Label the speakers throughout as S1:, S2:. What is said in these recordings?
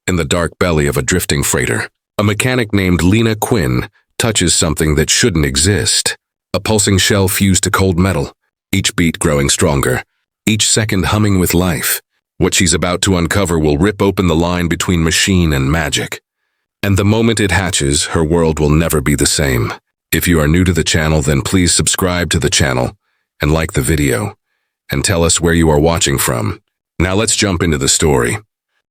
S1: in the dark belly of a drifting freighter. A mechanic named Lena Quinn touches something that shouldn't exist. A pulsing shell fused to cold metal, each beat growing stronger, each second humming with life. What she's about to uncover will rip open the line between machine and magic. And the moment it hatches, her world will never be the same. If you are new to the channel, then please subscribe to the channel and like the video, and tell us where you are watching from. Now let's jump into the story.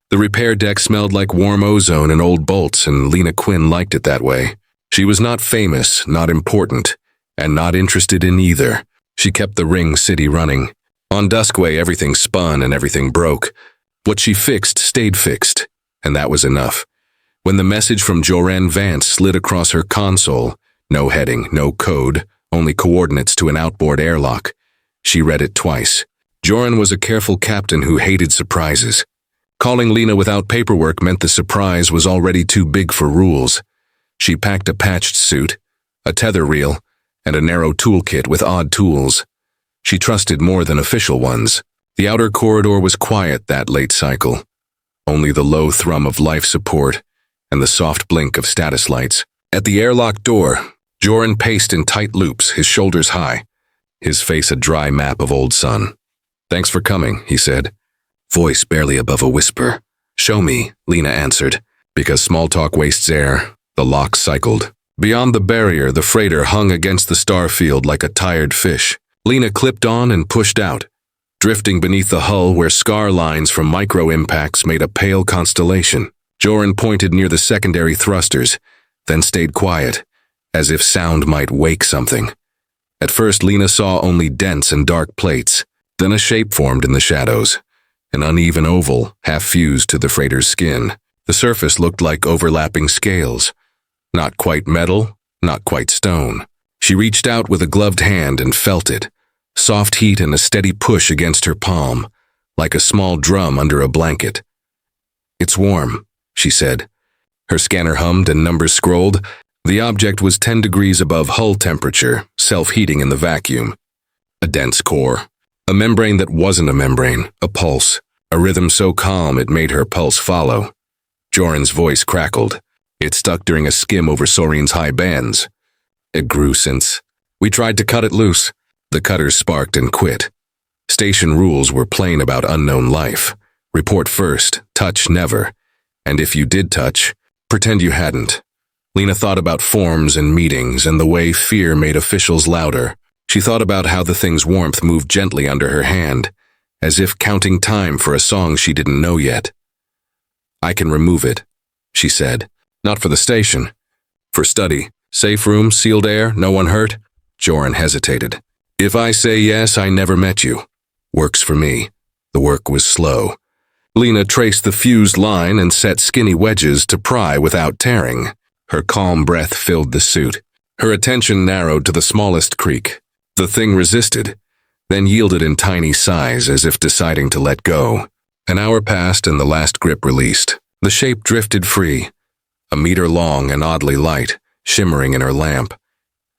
S1: The repair deck smelled like warm ozone and old bolts, and Lena Quinn liked it that way. She was not famous, not important, and not interested in either. She kept the ring city running. On Duskway, everything spun and everything broke. What she fixed stayed fixed, and that was enough. When the message from Joran Vance slid across her console, no heading, no code, only coordinates to an outboard airlock, she read it twice. Joran was a careful captain who hated surprises. Calling Lena without paperwork meant the surprise was already too big for rules. She packed a patched suit, a tether reel, and a narrow toolkit with odd tools. She trusted more than official ones. The outer corridor was quiet that late cycle. Only the low thrum of life support and the soft blink of status lights. At the airlock door, Joran paced in tight loops, his shoulders high, his face a dry map of old sun. "Thanks for coming," he said, voice barely above a whisper. "Show me," Lena answered. Because small talk wastes air, the lock cycled. Beyond the barrier, the freighter hung against the star field like a tired fish. Lena clipped on and pushed out, drifting beneath the hull where scar lines from micro-impacts made a pale constellation. Joran pointed near the secondary thrusters, then stayed quiet, as if sound might wake something. At first, Lena saw only dense and dark plates. Then a shape formed in the shadows, an uneven oval, half-fused to the freighter's skin. The surface looked like overlapping scales. Not quite metal, not quite stone. She reached out with a gloved hand and felt it. Soft heat and a steady push against her palm, like a small drum under a blanket. "It's warm," she said. Her scanner hummed and numbers scrolled. The object was 10 degrees above hull temperature, self-heating in the vacuum. A dense core. A membrane that wasn't a membrane, a pulse. A rhythm so calm it made her pulse follow. Joran's voice crackled. It stuck during a skim over Soren's high bands. It grew since. "We tried to cut it loose." The cutters sparked and quit. Station rules were plain about unknown life. Report first, touch never. And if you did touch, pretend you hadn't. Lena thought about forms and meetings and the way fear made officials louder. She thought about how the thing's warmth moved gently under her hand, as if counting time for a song she didn't know yet. "I can remove it," she said. "Not for the station. For study. Safe room, sealed air, no one hurt?" Joran hesitated. "If I say yes, I never met you. Works for me." The work was slow. Lena traced the fused line and set skinny wedges to pry without tearing. Her calm breath filled the suit. Her attention narrowed to the smallest creak. The thing resisted, then yielded in tiny sighs as if deciding to let go. An hour passed and the last grip released. The shape drifted free, a meter long and oddly light, shimmering in her lamp.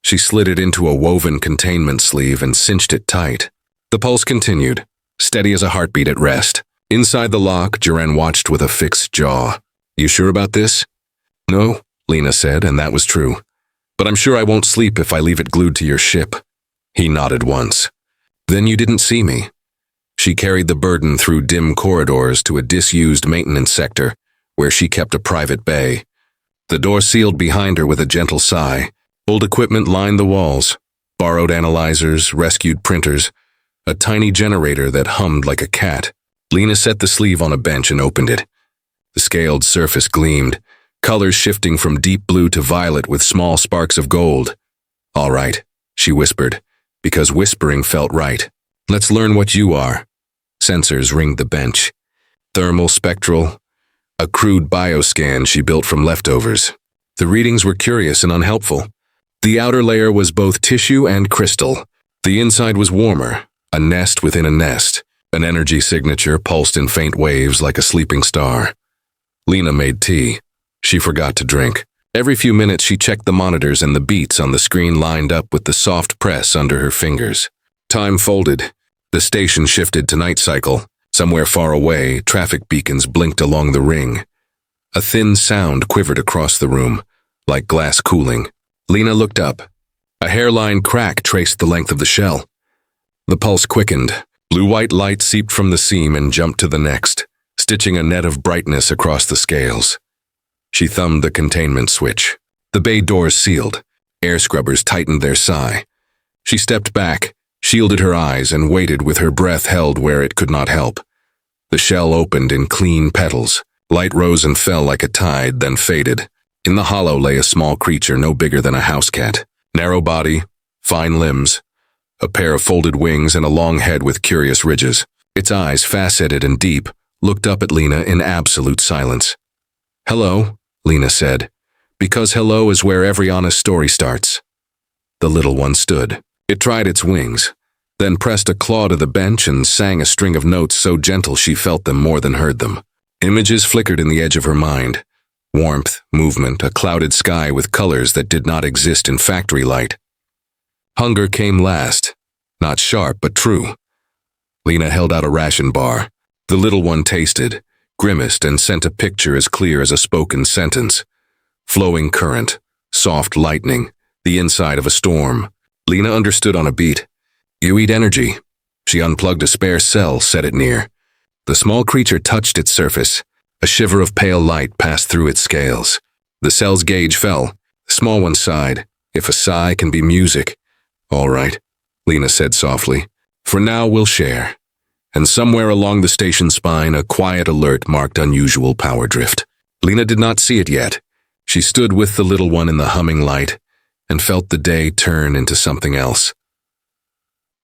S1: She slid it into a woven containment sleeve and cinched it tight. The pulse continued, steady as a heartbeat at rest. Inside the lock, Joran watched with a fixed jaw. "You sure about this?" "No," Lena said, and that was true. "But I'm sure I won't sleep if I leave it glued to your ship." He nodded once. "Then you didn't see me." She carried the burden through dim corridors to a disused maintenance sector, where she kept a private bay. The door sealed behind her with a gentle sigh. Old equipment lined the walls. Borrowed analyzers, rescued printers, a tiny generator that hummed like a cat. Lena set the sleeve on a bench and opened it. The scaled surface gleamed, colors shifting from deep blue to violet with small sparks of gold. "All right," she whispered, because whispering felt right. "Let's learn what you are." Sensors ringed the bench. Thermal, spectral, a crude bioscan she built from leftovers. The readings were curious and unhelpful. The outer layer was both tissue and crystal. The inside was warmer, a nest within a nest. An energy signature pulsed in faint waves like a sleeping star. Lena made tea. She forgot to drink. Every few minutes she checked the monitors and the beats on the screen lined up with the soft press under her fingers. Time folded. The station shifted to night cycle. Somewhere far away, traffic beacons blinked along the ring. A thin sound quivered across the room, like glass cooling. Lena looked up. A hairline crack traced the length of the shell. The pulse quickened. Blue-white light seeped from the seam and jumped to the next, stitching a net of brightness across the scales. She thumbed the containment switch. The bay doors sealed. Air scrubbers tightened their sigh. She stepped back, shielded her eyes, and waited with her breath held where it could not help. The shell opened in clean petals. Light rose and fell like a tide, then faded. In the hollow lay a small creature no bigger than a house cat. Narrow body, fine limbs, a pair of folded wings and a long head with curious ridges. Its eyes, faceted and deep, looked up at Lena in absolute silence. "Hello," Lena said, "because hello is where every honest story starts." The little one stood. It tried its wings, then pressed a claw to the bench and sang a string of notes so gentle she felt them more than heard them. Images flickered in the edge of her mind. Warmth, movement, a clouded sky with colors that did not exist in factory light. Hunger came last, not sharp but true. Lena held out a ration bar. The little one tasted, grimaced, and sent a picture as clear as a spoken sentence. Flowing current, soft lightning, the inside of a storm. Lena understood on a beat. "You eat energy." She unplugged a spare cell, set it near. The small creature touched its surface. A shiver of pale light passed through its scales. The cell's gauge fell. The small one sighed. "If a sigh can be music." "All right," Lena said softly. "For now we'll share." And somewhere along the station spine, a quiet alert marked unusual power drift. Lena did not see it yet. She stood with the little one in the humming light and felt the day turn into something else.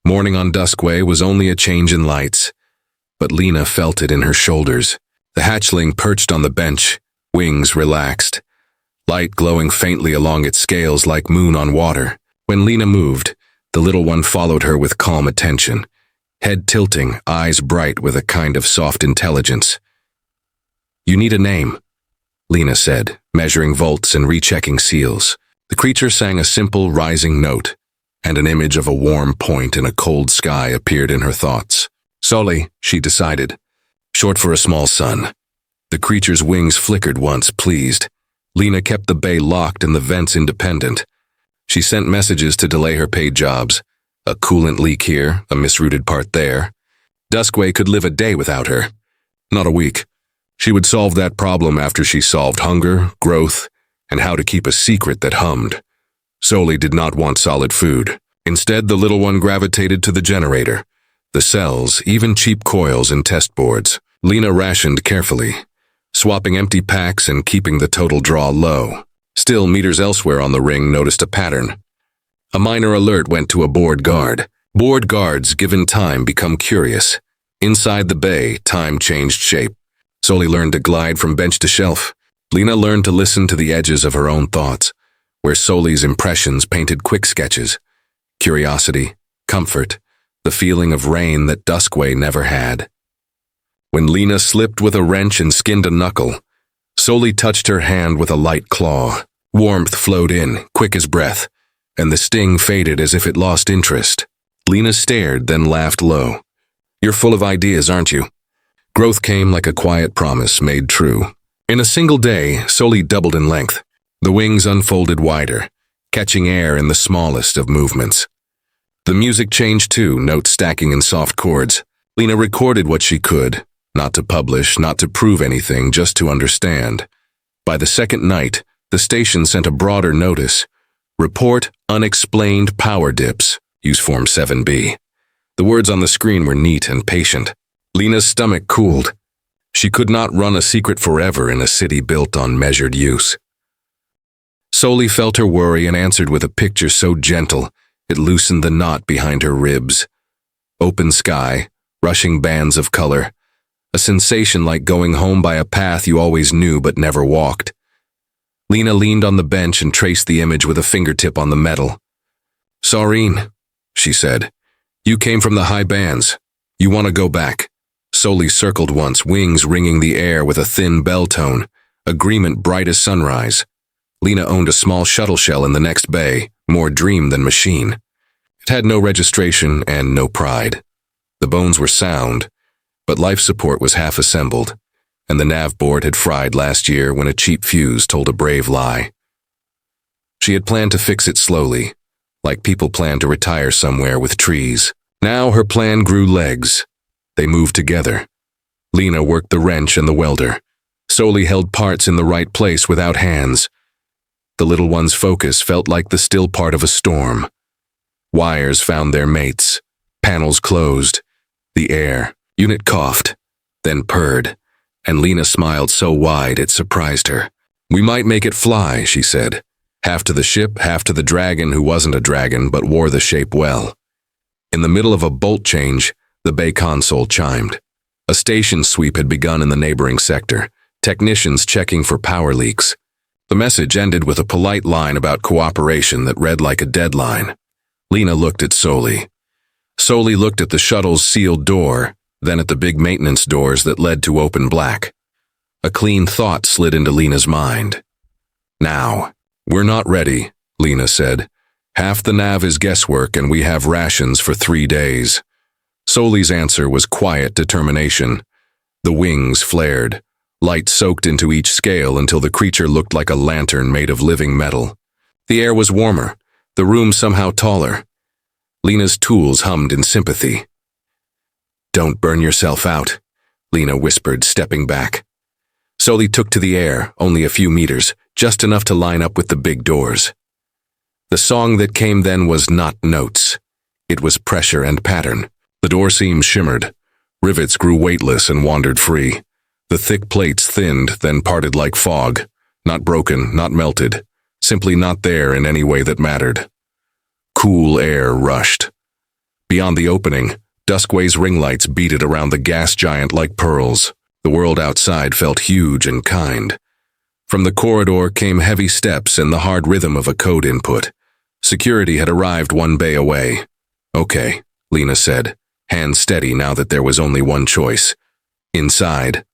S1: Morning on Duskway was only a change in lights, but Lena felt it in her shoulders. The hatchling perched on the bench, wings relaxed, light glowing faintly along its scales like moon on water. When Lena moved, the little one followed her with calm attention, head tilting, eyes bright with a kind of soft intelligence. "You need a name," Lena said, measuring volts and rechecking seals. The creature sang a simple rising note, and an image of a warm point in a cold sky appeared in her thoughts. "Sully," she decided, short for a small sun. The creature's wings flickered once, pleased. Lena kept the bay locked and the vents independent. She sent messages to delay her paid jobs. A coolant leak here, a misrouted part there. Duskway could live a day without her. Not a week. She would solve that problem after she solved hunger, growth, and how to keep a secret that hummed. Sully did not want solid food. Instead, the little one gravitated to the generator, the cells, even cheap coils and test boards. Lena rationed carefully, swapping empty packs and keeping the total draw low. Still, meters elsewhere on the ring noticed a pattern. A minor alert went to a board guard. Board guards, given time, become curious. Inside the bay, time changed shape. Sully learned to glide from bench to shelf. Lena learned to listen to the edges of her own thoughts, where Sully's impressions painted quick sketches. Curiosity, comfort, the feeling of rain that Duskway never had. When Lena slipped with a wrench and skinned a knuckle, Sully touched her hand with a light claw. Warmth flowed in, quick as breath, and the sting faded as if it lost interest. Lena stared, then laughed low. "You're full of ideas, aren't you?" Growth came like a quiet promise made true. In a single day, Sully doubled in length. The wings unfolded wider, catching air in the smallest of movements. The music changed too, notes stacking in soft chords. Lena recorded what she could, not to publish, not to prove anything, just to understand. By the second night, the station sent a broader notice. Report unexplained power dips. Use Form 7B. The words on the screen were neat and patient. Lena's stomach cooled. She could not run a secret forever in a city built on measured use. Sully felt her worry and answered with a picture so gentle it loosened the knot behind her ribs. Open sky, rushing bands of color, a sensation like going home by a path you always knew but never walked. Lena leaned on the bench and traced the image with a fingertip on the metal. "Saurine," she said, "you came from the high bands. You want to go back." Sully circled once, wings ringing the air with a thin bell tone, agreement bright as sunrise. Lena owned a small shuttle shell in the next bay, more dream than machine. It had no registration and no pride. The bones were sound, but life support was half assembled. and the nav board had fried last year when a cheap fuse told a brave lie. She had planned to fix it slowly, like people plan to retire somewhere with trees. Now her plan grew legs. They moved together. Lena worked the wrench and the welder. Soli held parts in the right place without hands. The little one's focus felt like the still part of a storm. Wires found their mates. Panels closed. The air. Unit coughed, then purred, and Lena smiled so wide it surprised her. "We might make it fly," she said. Half to the ship, half to the dragon who wasn't a dragon but wore the shape well. In the middle of a bolt change, the bay console chimed. A station sweep had begun in the neighboring sector, technicians checking for power leaks. The message ended with a polite line about cooperation that read like a deadline. Lena looked at Soli. Soli looked at the shuttle's sealed door, then at the big maintenance doors that led to open black. A clean thought slid into Lena's mind. "Now. We're not ready," Lena said. "Half the nav is guesswork and we have rations for 3 days." Soli's answer was quiet determination. The wings flared. Light soaked into each scale until the creature looked like a lantern made of living metal. The air was warmer, the room somehow taller. Lena's tools hummed in sympathy. "Don't burn yourself out," Lena whispered, stepping back. Soli took to the air, only a few meters, just enough to line up with the big doors. The song that came then was not notes. It was pressure and pattern. The door seams shimmered. Rivets grew weightless and wandered free. The thick plates thinned, then parted like fog. Not broken, not melted. Simply not there in any way that mattered. Cool air rushed. Beyond the opening, Duskway's ring lights beaded around the gas giant like pearls. The world outside felt huge and kind. From the corridor came heavy steps and the hard rhythm of a code input. Security had arrived 1 bay away. "Okay," Lena said, hands steady now that there was only one choice. Inside.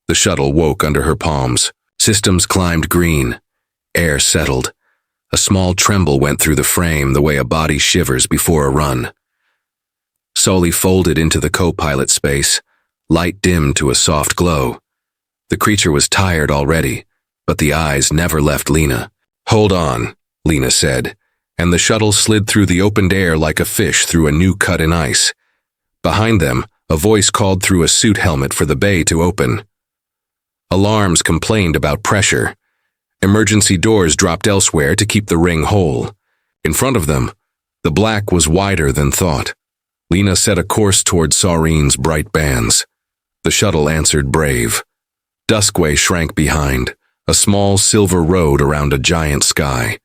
S1: The shuttle woke under her palms. Systems climbed green. Air settled. A small tremble went through the frame the way a body shivers before a run. Soli folded into the co-pilot space. Light dimmed to a soft glow. The creature was tired already, but the eyes never left Lena. "Hold on," Lena said, and the shuttle slid through the opened air like a fish through a new cut in ice. Behind them, a voice called through a suit helmet for the bay to open. Alarms complained about pressure. Emergency doors dropped elsewhere to keep the ring whole. In front of them, the black was wider than thought. Lena set a course toward Saurine's bright bands. The shuttle answered brave. Duskway shrank behind, a small silver road around a giant sky.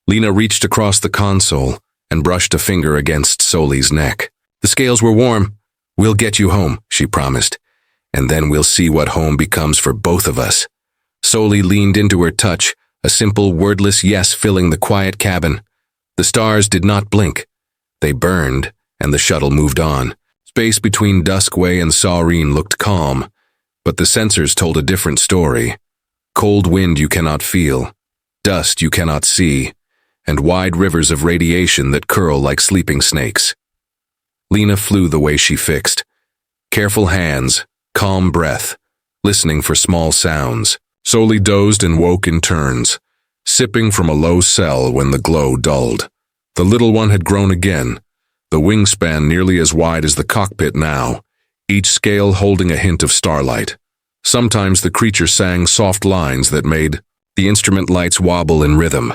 S1: Lena reached across the console and brushed a finger against Soli's neck. "The scales were warm. We'll get you home," she promised. "And then we'll see what home becomes for both of us." Soli leaned into her touch, a simple, wordless yes filling the quiet cabin. The stars did not blink. They burned, and the shuttle moved on. Space between Duskway and Saurine looked calm, but the sensors told a different story. Cold wind you cannot feel, dust you cannot see, and wide rivers of radiation that curl like sleeping snakes. Lena flew the way she fixed. Careful hands, calm breath, listening for small sounds. Soli dozed and woke in turns, sipping from a low cell when the glow dulled. The little one had grown again, the wingspan nearly as wide as the cockpit now, each scale holding a hint of starlight. Sometimes the creature sang soft lines that made the instrument lights wobble in rhythm,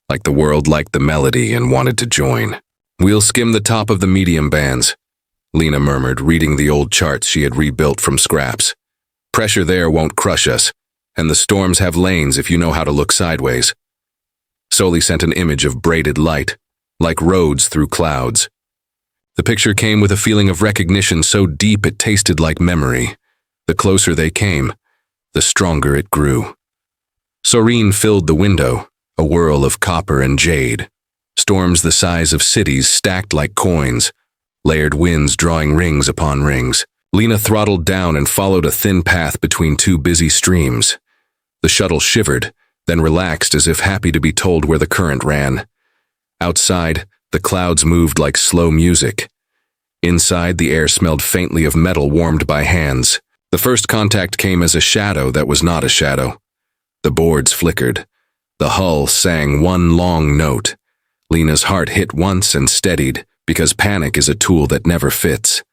S1: like the world liked the melody and wanted to join. "We'll skim the top of the medium bands," Lena murmured, reading the old charts she had rebuilt from scraps. "Pressure there won't crush us, and the storms have lanes if you know how to look sideways." Soli sent an image of braided light, like roads through clouds. The picture came with a feeling of recognition so deep it tasted like memory. The closer they came, the stronger it grew. Saurine filled the window, a whirl of copper and jade. Storms the size of cities stacked like coins, layered winds drawing rings upon rings. Lena throttled down and followed a thin path between two busy streams. The shuttle shivered, then relaxed as if happy to be told where the current ran. Outside, the clouds moved like slow music. Inside, the air smelled faintly of metal warmed by hands. The first contact came as a shadow that was not a shadow. The boards flickered. The hull sang one long note. Lena's heart hit once and steadied, because panic is a tool that never fits.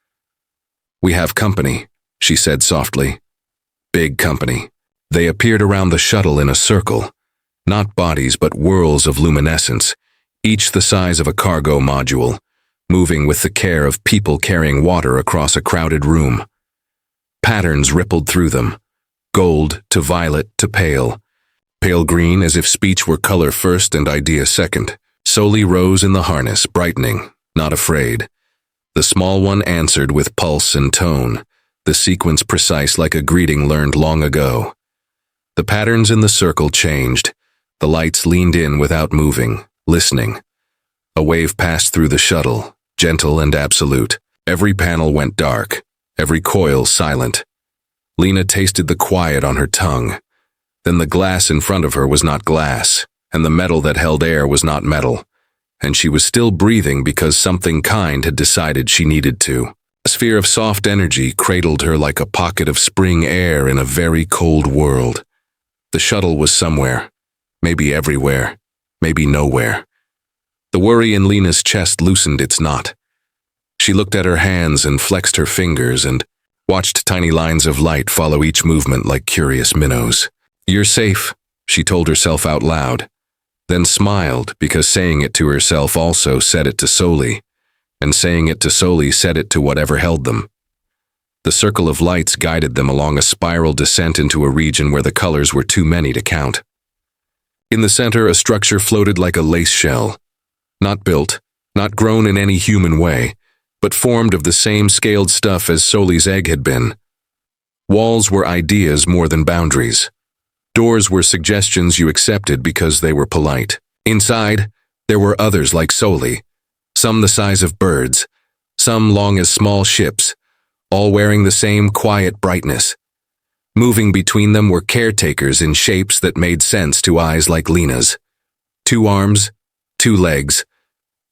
S1: "We have company," she said softly. "Big company." They appeared around the shuttle in a circle. Not bodies, but whirls of luminescence, each the size of a cargo module, moving with the care of people carrying water across a crowded room. Patterns rippled through them, gold to violet to pale green as if speech were color first and idea second. Soli rose in the harness, brightening, not afraid. The small one answered with pulse and tone, the sequence precise like a greeting learned long ago. The patterns in the circle changed. The lights leaned in without moving, listening. A wave passed through the shuttle, gentle and absolute. Every panel went dark, every coil silent. Lena tasted the quiet on her tongue. Then the glass in front of her was not glass, and the metal that held air was not metal. And she was still breathing because something kind had decided she needed to. A sphere of soft energy cradled her like a pocket of spring air in a very cold world. The shuttle was somewhere, maybe everywhere, maybe nowhere. The worry in Lena's chest loosened its knot. She looked at her hands and flexed her fingers and watched tiny lines of light follow each movement like curious minnows. "You're safe," she told herself out loud, then smiled because saying it to herself also said it to Soli, and saying it to Soli said it to whatever held them. The circle of lights guided them along a spiral descent into a region where the colors were too many to count. In the center, a structure floated like a lace shell, not built, not grown in any human way, but formed of the same scaled stuff as Soli's egg had been. Walls were ideas more than boundaries. Doors were suggestions you accepted because they were polite. Inside, there were others like Soli, some the size of birds, some long as small ships, all wearing the same quiet brightness. Moving between them were caretakers in shapes that made sense to eyes like Lena's. 2 arms, 2 legs,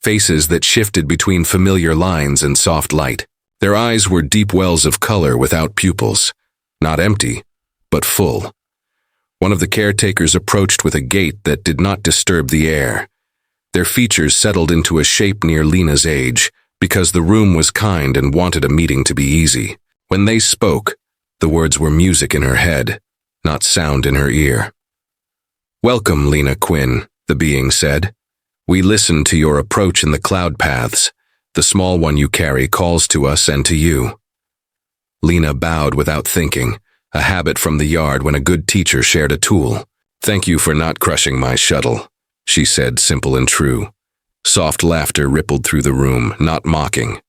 S1: faces that shifted between familiar lines and soft light. Their eyes were deep wells of color without pupils, not empty, but full. One of the caretakers approached with a gait that did not disturb the air. Their features settled into a shape near Lena's age, because the room was kind and wanted a meeting to be easy. When they spoke, the words were music in her head, not sound in her ear. "Welcome, Lena Quinn," the being said. "We listen to your approach in the cloud paths. The small one you carry calls to us and to you." Lena bowed without thinking, a habit from the yard when a good teacher shared a tool. "Thank you for not crushing my shuttle," she said, simple and true. Soft laughter rippled through the room, not mocking.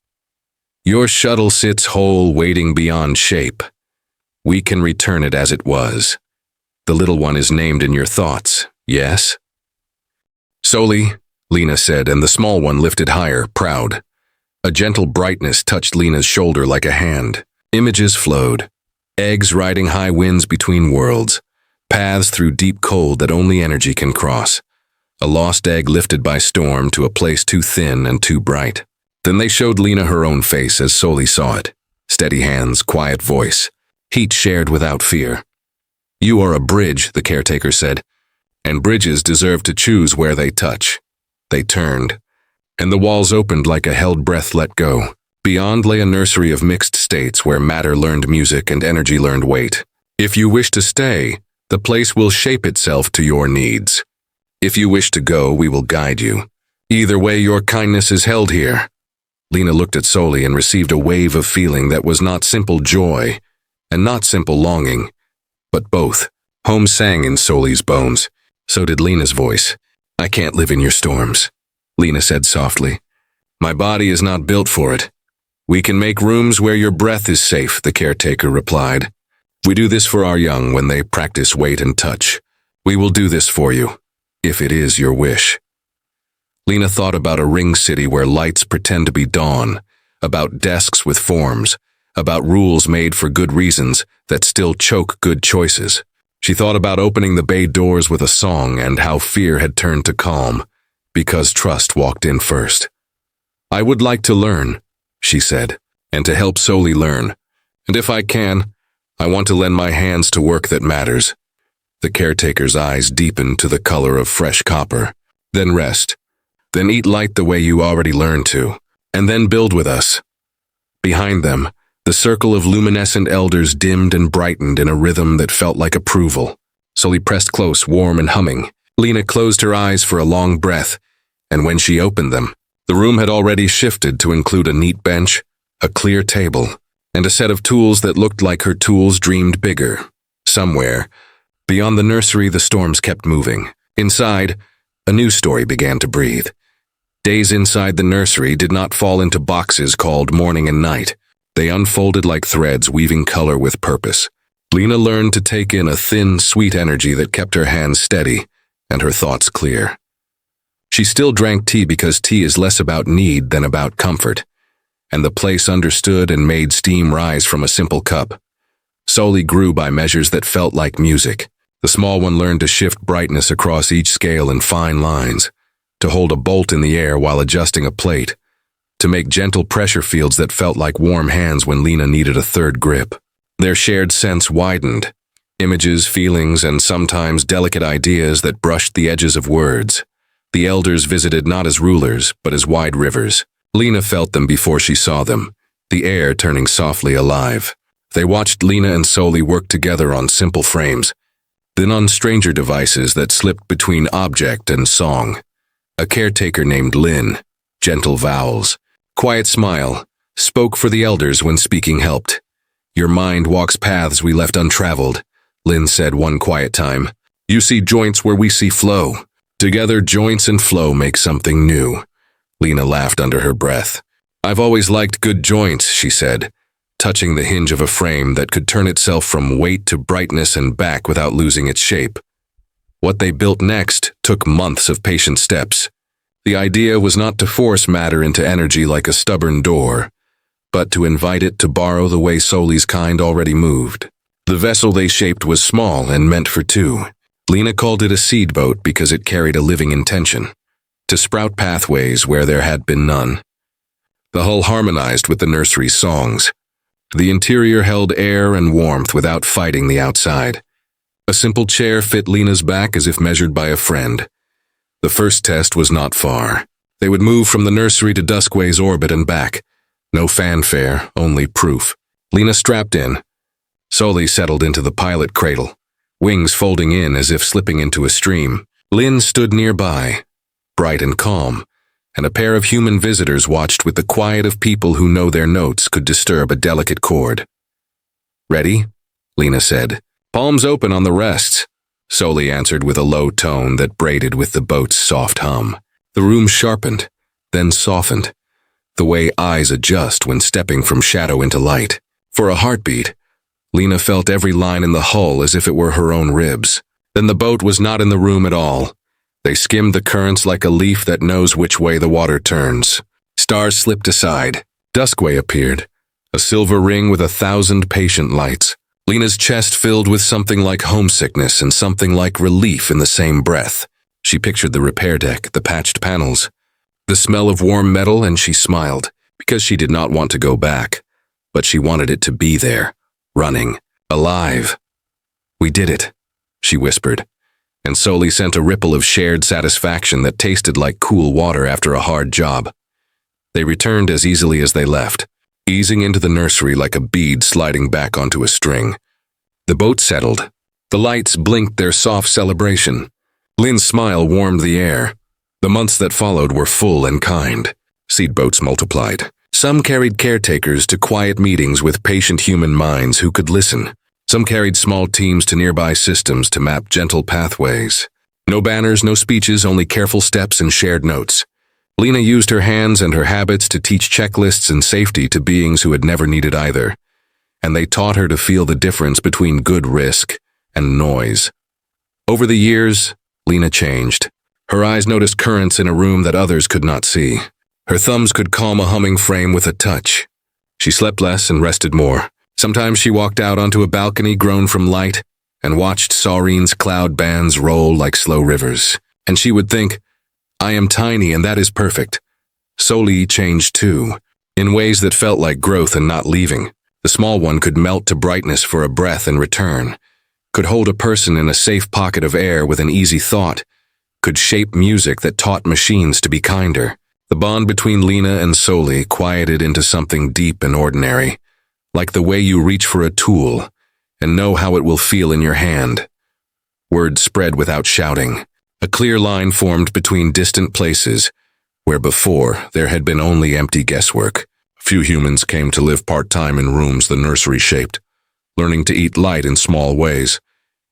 S1: "Your shuttle sits whole, waiting beyond shape. We can return it as it was. The little one is named in your thoughts, yes?" "Soli," Lena said, and the small one lifted higher, proud. A gentle brightness touched Lena's shoulder like a hand. Images flowed. Eggs riding high winds between worlds. Paths through deep cold that only energy can cross. A lost egg lifted by storm to a place too thin and too bright. Then they showed Lena her own face as Soli saw it. Steady hands, quiet voice. Heat shared without fear. "You are a bridge," the caretaker said, "and bridges deserve to choose where they touch." They turned, and the walls opened like a held breath let go. Beyond lay a nursery of mixed states where matter learned music and energy learned weight. "If you wish to stay, the place will shape itself to your needs. If you wish to go, we will guide you. Either way, your kindness is held here." Lena looked at Soli and received a wave of feeling that was not simple joy and not simple longing, but both. Home sang in Soli's bones. So did Lena's voice. "I can't live in your storms," Lena said softly. "My body is not built for it. We can make rooms where your breath is safe," the caretaker replied. "We do this for our young when they practice wait and touch. We will do this for you, if it is your wish." Lena thought about a ring city where lights pretend to be dawn, about desks with forms, about rules made for good reasons that still choke good choices. She thought about opening the bay doors with a song and how fear had turned to calm, because trust walked in first. "I would like to learn," she said, "and to help Soli learn. And if I can, I want to lend my hands to work that matters. The caretaker's eyes deepened to the color of fresh copper. Then rest. Then eat light the way you already learned to. And then build with us. Behind them, the circle of luminescent elders dimmed and brightened in a rhythm that felt like approval. Sully pressed close, warm and humming. Lena closed her eyes for a long breath, and when she opened them, the room had already shifted to include a neat bench, a clear table, and a set of tools that looked like her tools dreamed bigger. Somewhere, beyond the nursery, the storms kept moving. Inside, a new story began to breathe. Days inside the nursery did not fall into boxes called morning and night. They unfolded like threads, weaving color with purpose. Lena learned to take in a thin, sweet energy that kept her hands steady and her thoughts clear. She still drank tea because tea is less about need than about comfort, and the place understood and made steam rise from a simple cup. Sully grew by measures that felt like music. The small one learned to shift brightness across each scale in fine lines, to hold a bolt in the air while adjusting a plate, to make gentle pressure fields that felt like warm hands when Lena needed a third grip. Their shared sense widened, images, feelings, and sometimes delicate ideas that brushed the edges of words. The elders visited not as rulers, but as wide rivers. Lena felt them before she saw them, the air turning softly alive. They watched Lena and Sully work together on simple frames, then on stranger devices that slipped between object and song. A caretaker named Lynn, gentle vowels, quiet smile, spoke for the elders when speaking helped. Your mind walks paths we left untraveled, Lynn said one quiet time. You see joints where we see flow. Together, joints and flow make something new. Lena laughed under her breath. I've always liked good joints, she said, touching the hinge of a frame that could turn itself from weight to brightness and back without losing its shape. What they built next took months of patient steps. The idea was not to force matter into energy like a stubborn door, but to invite it to borrow the way Sully's kind already moved. The vessel they shaped was small and meant for two. Lena called it a seed boat because it carried a living intention, to sprout pathways where there had been none. The hull harmonized with the nursery's songs. The interior held air and warmth without fighting the outside. A simple chair fit Lena's back as if measured by a friend. The first test was not far. They would move from the nursery to Duskway's orbit and back. No fanfare, only proof. Lena strapped in. Sully settled into the pilot cradle, wings folding in as if slipping into a stream. Lynn stood nearby, bright and calm, and a pair of human visitors watched with the quiet of people who know their notes could disturb a delicate chord. Ready? Lena said. Palms open on the rests. Sully answered with a low tone that braided with the boat's soft hum. The room sharpened, then softened, the way eyes adjust when stepping from shadow into light. For a heartbeat, Lena felt every line in the hull as if it were her own ribs. Then the boat was not in the room at all. They skimmed the currents like a leaf that knows which way the water turns. Stars slipped aside. Duskway appeared, a silver ring with 1,000 patient lights. Lena's chest filled with something like homesickness and something like relief in the same breath. She pictured the repair deck, the patched panels, the smell of warm metal, and she smiled, because she did not want to go back. But she wanted it to be there, running, alive. We did it, she whispered, and Sully sent a ripple of shared satisfaction that tasted like cool water after a hard job. They returned as easily as they left, easing into the nursery like a bead sliding back onto a string. The boat settled. The lights blinked their soft celebration. Lynn's smile warmed the air. The months that followed were full and kind. Seed boats multiplied. Some carried caretakers to quiet meetings with patient human minds who could listen. Some carried small teams to nearby systems to map gentle pathways. No banners, no speeches, only careful steps and shared notes. Lena used her hands and her habits to teach checklists and safety to beings who had never needed either, and they taught her to feel the difference between good risk and noise. Over the years, Lena changed. Her eyes noticed currents in a room that others could not see. Her thumbs could calm a humming frame with a touch. She slept less and rested more. Sometimes she walked out onto a balcony grown from light and watched Saurine's cloud bands roll like slow rivers, and she would think, I am tiny and that is perfect. Sully changed too, in ways that felt like growth and not leaving. The small one could melt to brightness for a breath and return, could hold a person in a safe pocket of air with an easy thought, could shape music that taught machines to be kinder. The bond between Lena and Soli quieted into something deep and ordinary, like the way you reach for a tool and know how it will feel in your hand. Word spread without shouting. A clear line formed between distant places, where before there had been only empty guesswork. Few humans came to live part-time in rooms the nursery shaped, learning to eat light in small ways,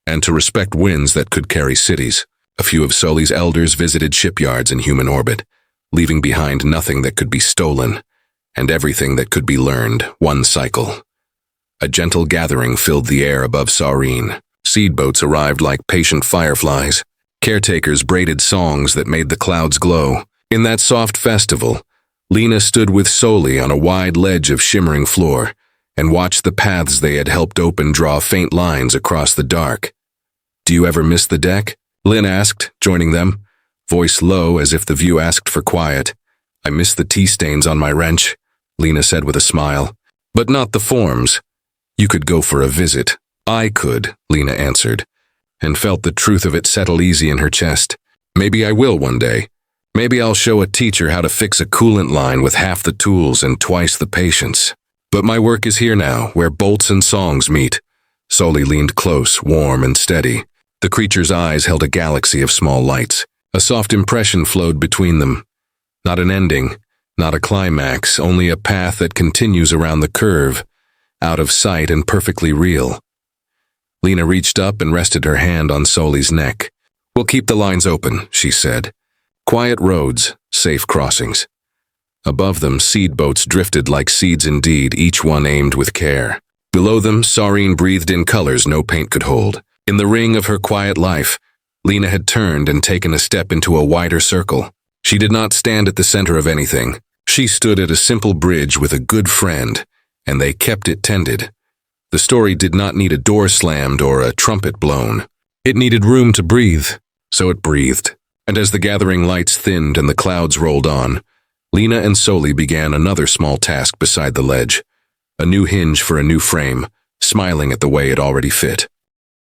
S1: and to respect winds that could carry cities. A few of Soli's elders visited shipyards in human orbit, leaving behind nothing that could be stolen, and everything that could be learned, one cycle. A gentle gathering filled the air above Saurine. Seed boats arrived like patient fireflies. Caretakers braided songs that made the clouds glow. In that soft festival, Lena stood with Soli on a wide ledge of shimmering floor and watched the paths they had helped open draw faint lines across the dark. "Do you ever miss the deck?" Lynn asked, joining them, voice low as if the view asked for quiet. "I miss the tea stains on my wrench," Lena said with a smile. "But not the forms. You could go for a visit." "I could," Lena answered, and felt the truth of it settle easy in her chest. "Maybe I will one day. Maybe I'll show a teacher how to fix a coolant line with half the tools and twice the patience. But my work is here now, where bolts and songs meet." Soli leaned close, warm and steady. The creature's eyes held a galaxy of small lights. A soft impression flowed between them. Not an ending, not a climax, only a path that continues around the curve, out of sight and perfectly real. Lena reached up and rested her hand on Soli's neck. "We'll keep the lines open," she said. Quiet roads, safe crossings. Above them, seed boats drifted like seeds indeed, each one aimed with care. Below them, Saurine breathed in colors no paint could hold. In the ring of her quiet life, Lena had turned and taken a step into a wider circle. She did not stand at the center of anything. She stood at a simple bridge with a good friend, and they kept it tended. The story did not need a door slammed or a trumpet blown. It needed room to breathe, so it breathed. And as the gathering lights thinned and the clouds rolled on, Lena and Soli began another small task beside the ledge. A new hinge for a new frame, smiling at the way it already fit.